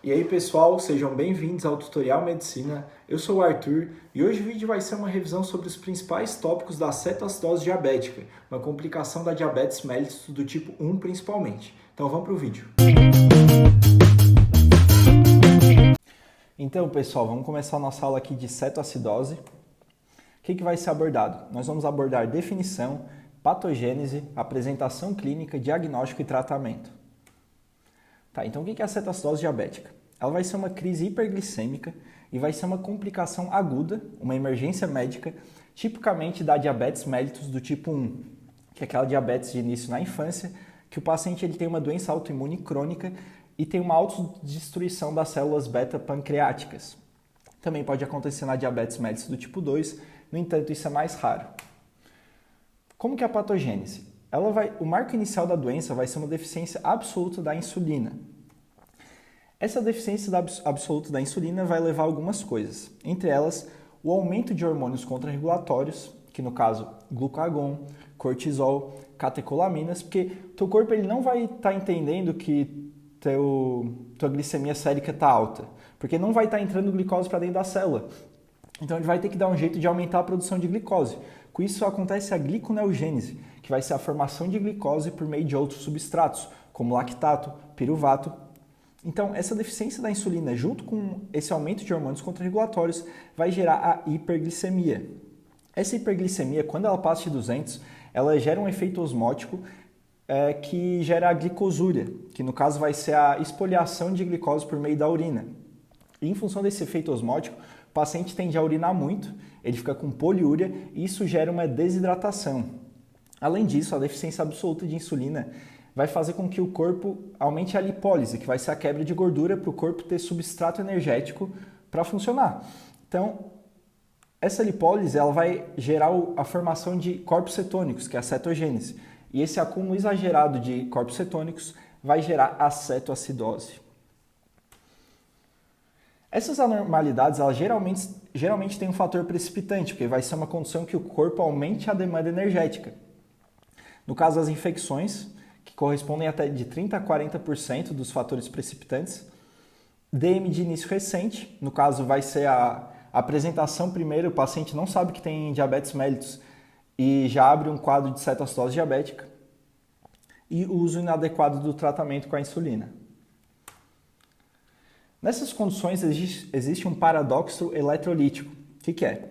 E aí pessoal, sejam bem-vindos ao Tutorial Medicina. Eu sou o Arthur e hoje o vídeo vai ser uma revisão sobre os principais tópicos da cetoacidose diabética, uma complicação da diabetes mellitus do tipo 1 principalmente. Então vamos para o vídeo. Então pessoal, vamos começar a nossa aula aqui de cetoacidose. O que vai ser abordado? Nós vamos abordar definição, patogênese, apresentação clínica, diagnóstico e tratamento. Tá, então o que é a cetoacidose diabética? Ela vai ser uma crise hiperglicêmica e vai ser uma complicação aguda, uma emergência médica, tipicamente da diabetes mellitus do tipo 1, que é aquela diabetes de início na infância, que o paciente ele tem uma doença autoimune crônica e tem uma autodestruição das células beta-pancreáticas. Também pode acontecer na diabetes mellitus do tipo 2, no entanto isso é mais raro. Como que é a patogênese? O marco inicial da doença vai ser uma deficiência absoluta da insulina. Essa deficiência absoluta da insulina vai levar a algumas coisas, entre elas o aumento de hormônios contrarregulatórios, que no caso glucagon, cortisol, catecolaminas, porque teu corpo ele não vai estar entendendo que tua glicemia sérica está alta, porque não vai estar entrando glicose para dentro da célula. Então ele vai ter que dar um jeito de aumentar a produção de glicose. Com isso acontece a gliconeogênese, que vai ser a formação de glicose por meio de outros substratos, como lactato, piruvato. Então, essa deficiência da insulina, junto com esse aumento de hormônios contrarregulatórios, vai gerar a hiperglicemia. Essa hiperglicemia, quando ela passa de 200, ela gera um efeito osmótico que gera a glicosúria, que no caso vai ser a espoliação de glicose por meio da urina. E em função desse efeito osmótico, o paciente tende a urinar muito, ele fica com poliúria e isso gera uma desidratação. Além disso, a deficiência absoluta de insulina vai fazer com que o corpo aumente a lipólise, que vai ser a quebra de gordura para o corpo ter substrato energético para funcionar. Então, essa lipólise ela vai gerar a formação de corpos cetônicos, que é a cetogênese. E esse acúmulo exagerado de corpos cetônicos vai gerar a cetoacidose. Essas anormalidades elas geralmente têm um fator precipitante, porque vai ser uma condição que o corpo aumente a demanda energética. No caso das infecções, que correspondem até de 30% a 40% dos fatores precipitantes, DM de início recente, no caso vai ser a apresentação primeiro, o paciente não sabe que tem diabetes mellitus e já abre um quadro de cetoacidose diabética, e o uso inadequado do tratamento com a insulina. Nessas condições existe um paradoxo eletrolítico. O que é?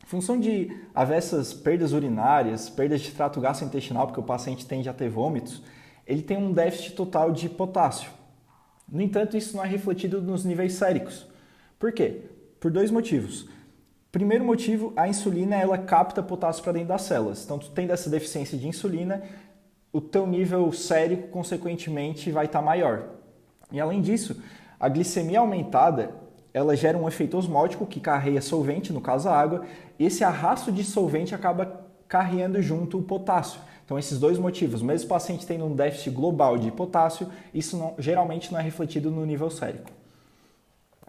Em função de haver essas perdas urinárias, perdas de trato gastrointestinal, porque o paciente tende a ter vômitos, ele tem um déficit total de potássio. No entanto, isso não é refletido nos níveis séricos. Por quê? Por dois motivos. Primeiro motivo, a insulina ela capta potássio para dentro das células. Então, tu tendo essa deficiência de insulina, o teu nível sérico, consequentemente, vai estar maior. E além disso, a glicemia aumentada ela gera um efeito osmótico que carrega solvente, no caso a água, e esse arrasto de solvente acaba carregando junto o potássio. Então, esses dois motivos, mesmo o paciente tendo um déficit global de potássio, isso geralmente não é refletido no nível sérico.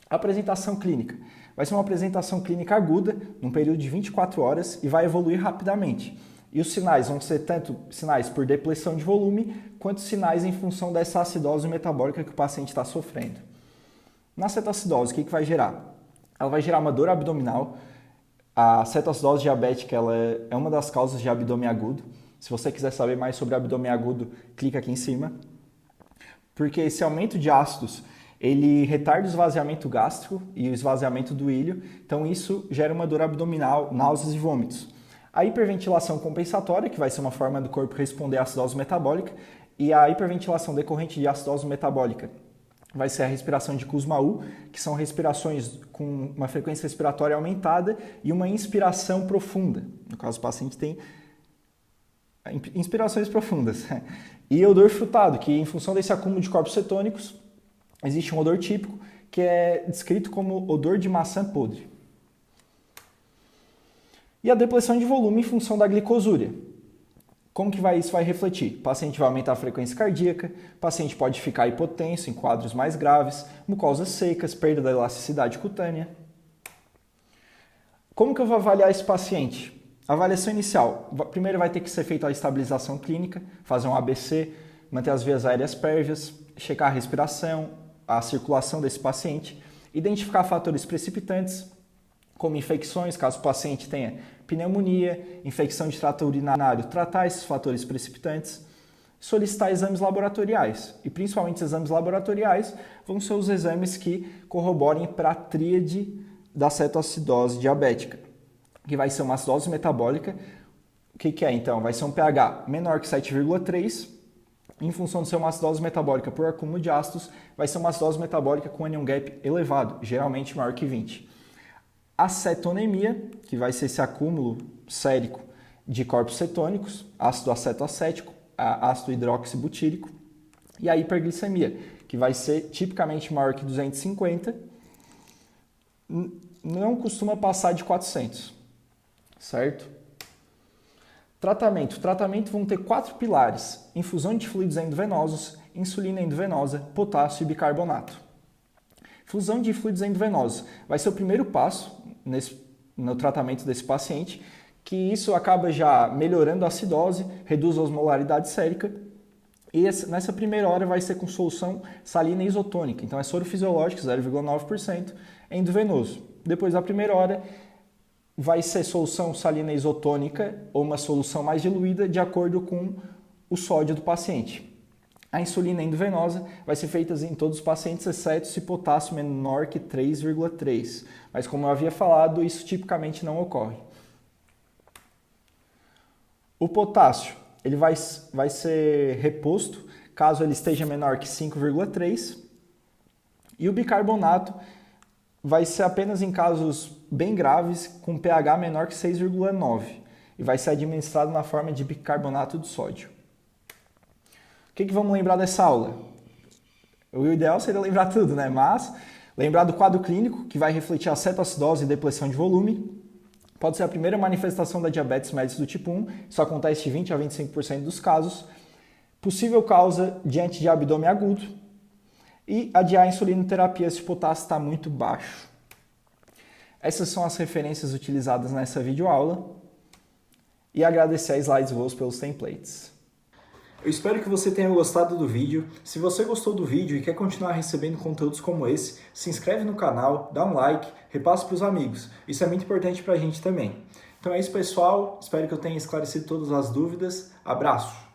Apresentação clínica. Vai ser uma apresentação clínica aguda, num período de 24 horas, e vai evoluir rapidamente. E os sinais vão ser tanto sinais por depressão de volume, quanto sinais em função dessa acidose metabólica que o paciente está sofrendo. Na cetoacidose, o que vai gerar? Ela vai gerar uma dor abdominal. A cetoacidose diabética ela é uma das causas de abdômen agudo. Se você quiser saber mais sobre abdômen agudo, clica aqui em cima. Porque esse aumento de ácidos, ele retarda o esvaziamento gástrico e o esvaziamento do ilho. Então isso gera uma dor abdominal, náuseas e vômitos. A hiperventilação compensatória, que vai ser uma forma do corpo responder à acidose metabólica, e a hiperventilação decorrente de acidose metabólica vai ser a respiração de Kussmaul, que são respirações com uma frequência respiratória aumentada e uma inspiração profunda. No caso, o paciente tem inspirações profundas. E odor frutado, que em função desse acúmulo de corpos cetônicos, existe um odor típico que é descrito como odor de maçã podre. E a depressão de volume em função da glicosúria. Como que isso vai refletir? O paciente vai aumentar a frequência cardíaca, o paciente pode ficar hipotenso em quadros mais graves, mucosas secas, perda da elasticidade cutânea. Como que eu vou avaliar esse paciente? A avaliação inicial. Primeiro vai ter que ser feita a estabilização clínica, fazer um ABC, manter as vias aéreas pérvias, checar a respiração, a circulação desse paciente, identificar fatores precipitantes, como infecções, caso o paciente tenha pneumonia, infecção de trato urinário, tratar esses fatores precipitantes, solicitar exames laboratoriais. E principalmente exames laboratoriais vão ser os exames que corroborem para a tríade da cetoacidose diabética, que vai ser uma acidose metabólica. O que é então? Vai ser um pH menor que 7,3. Em função de ser uma acidose metabólica por acúmulo de ácidos, vai ser uma acidose metabólica com anion gap elevado, geralmente maior que 20. Acetonemia, que vai ser esse acúmulo sérico de corpos cetônicos, ácido acetoacético, ácido hidroxibutírico. E a hiperglicemia, que vai ser tipicamente maior que 250, não costuma passar de 400, certo? Tratamento. Tratamento vão ter 4 pilares: infusão de fluidos endovenosos, insulina endovenosa, potássio e bicarbonato. Infusão de fluidos endovenosos vai ser o primeiro passo no tratamento desse paciente, que isso acaba já melhorando a acidose, reduz a osmolaridade sérica, e nessa primeira hora vai ser com solução salina isotônica, então é soro fisiológico, 0,9%, endovenoso. Depois da primeira hora, vai ser solução salina isotônica ou uma solução mais diluída de acordo com o sódio do paciente. A insulina endovenosa vai ser feita em todos os pacientes, exceto se potássio menor que 3,3. Mas como eu havia falado, isso tipicamente não ocorre. O potássio ele vai ser reposto caso ele esteja menor que 5,3. E o bicarbonato vai ser apenas em casos bem graves com pH menor que 6,9 e vai ser administrado na forma de bicarbonato de sódio. O que vamos lembrar dessa aula? O ideal seria lembrar tudo, né? Mas lembrar do quadro clínico, que vai refletir a cetoacidose e depressão de volume. Pode ser a primeira manifestação da diabetes mellitus do tipo 1, isso acontece em 20 a 25% dos casos. Possível causa diante de abdômen agudo. E adiar a insulinoterapia se o potássio está muito baixo. Essas são as referências utilizadas nessa videoaula. E agradecer a Slides Goals pelos templates. Eu espero que você tenha gostado do vídeo. Se você gostou do vídeo e quer continuar recebendo conteúdos como esse, se inscreve no canal, dá um like, repasse para os amigos. Isso é muito importante para a gente também. Então é isso, pessoal. Espero que eu tenha esclarecido todas as dúvidas. Abraço!